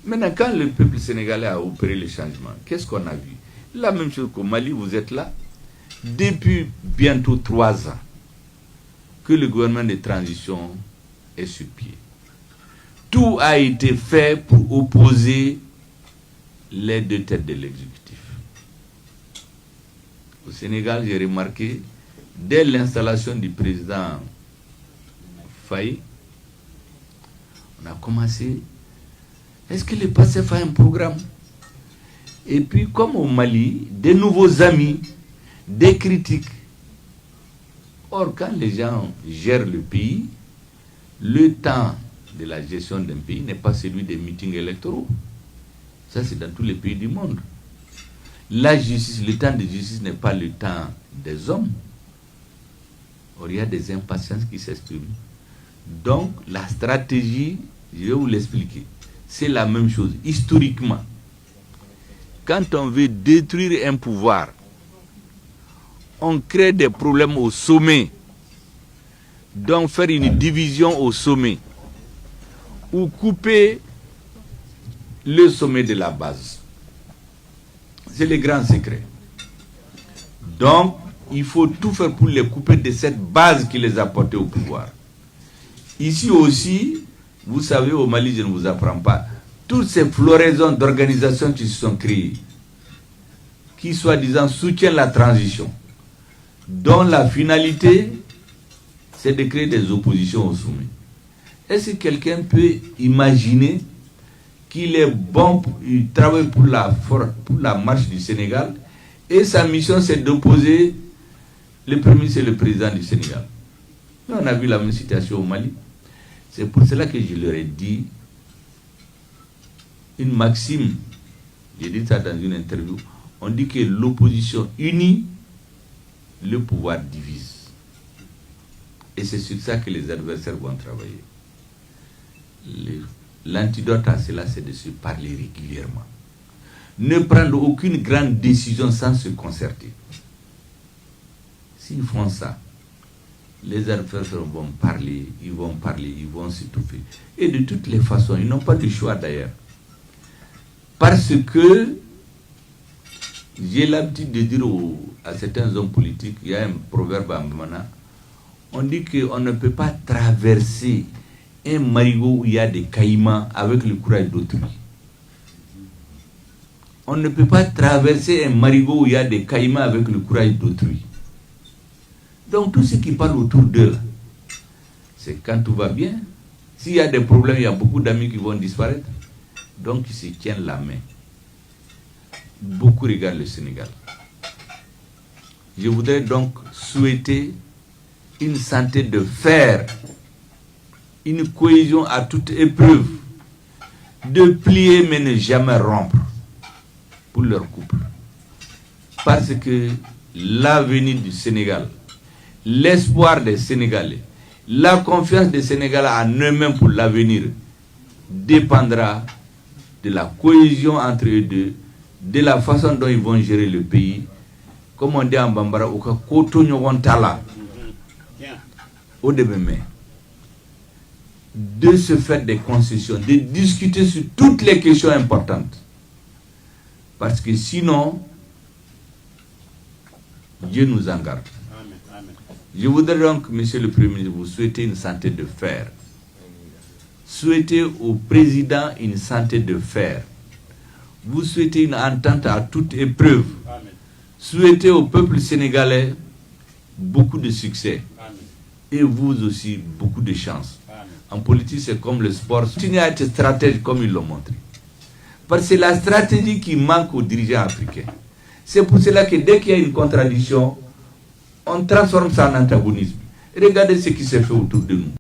Maintenant, quand le peuple sénégalais a opéré le changement, qu'est-ce qu'on a vu? La même chose qu'au Mali, vous êtes là. Depuis bientôt 3 ans que le gouvernement de transition est sur pied. Tout a été fait pour opposer les deux têtes de l'exécutif. Au Sénégal, j'ai remarqué, dès l'installation du président Faye, on a commencé. Est-ce que le PASTEF a un programme? Et puis, comme au Mali, des nouveaux amis, des critiques. Or, quand les gens gèrent le pays, le temps de la gestion d'un pays n'est pas celui des meetings électoraux. Ça, c'est dans tous les pays du monde. La justice, le temps de justice n'est pas le temps des hommes. Or, il y a des impatiences qui s'expriment. Donc, la stratégie, je vais vous l'expliquer, c'est la même chose. Historiquement, quand on veut détruire un pouvoir, on crée des problèmes au sommet. Donc, faire une division au sommet ou couper le sommet de la base. C'est le grand secret. Donc, il faut tout faire pour les couper de cette base qui les a portés au pouvoir. Ici aussi, vous savez, au Mali, je ne vous apprends pas, toutes ces floraisons d'organisations qui se sont créées, qui soi-disant soutiennent la transition, dont la finalité, c'est de créer des oppositions au sommet. Est-ce que quelqu'un peut imaginer qu'il est bon, il travaille pour la marche du Sénégal, et sa mission c'est d'opposer, le premier c'est le président du Sénégal. Mais on a vu la même situation au Mali. C'est pour cela que je leur ai dit une maxime, j'ai dit ça dans une interview, on dit que l'opposition unie, le pouvoir divise. Et c'est sur ça que les adversaires vont travailler. L'antidote à cela, c'est de se parler régulièrement. Ne prendre aucune grande décision sans se concerter. S'ils font ça, les adversaires vont parler, ils vont s'étouffer. Et de toutes les façons, ils n'ont pas de choix d'ailleurs. Parce que j'ai l'habitude de dire à certains hommes politiques, il y a un proverbe en Mana, on dit qu'on ne peut pas traverser un marigot où il y a des caïmans avec le courage d'autrui. On ne peut pas traverser un marigot où il y a des caïmans avec le courage d'autrui. Donc tout ce qui parle autour d'eux, c'est quand tout va bien. S'il y a des problèmes, il y a beaucoup d'amis qui vont disparaître. Donc ils se tiennent la main. Beaucoup regardent le Sénégal. Je voudrais donc souhaiter une santé de fer, une cohésion à toute épreuve, de plier mais ne jamais rompre pour leur couple. Parce que l'avenir du Sénégal, l'espoir des Sénégalais, la confiance des Sénégalais en eux-mêmes pour l'avenir dépendra de la cohésion entre eux deux, de la façon dont ils vont gérer le pays. Comme on dit en Bambara, au début, de se faire des concessions, de discuter sur toutes les questions importantes. Parce que sinon, Dieu nous en garde. Je voudrais donc, Monsieur le Premier ministre, vous souhaiter une santé de fer. Souhaitez au président une santé de fer. Vous souhaitez une entente à toute épreuve. Souhaitez au peuple sénégalais beaucoup de succès. Et vous aussi, beaucoup de chance. En politique, c'est comme le sport. Continuez à être stratège comme ils l'ont montré. Parce que c'est la stratégie qui manque aux dirigeants africains. C'est pour cela que dès qu'il y a une contradiction, on transforme ça en antagonisme. Regardez ce qui s'est fait autour de nous.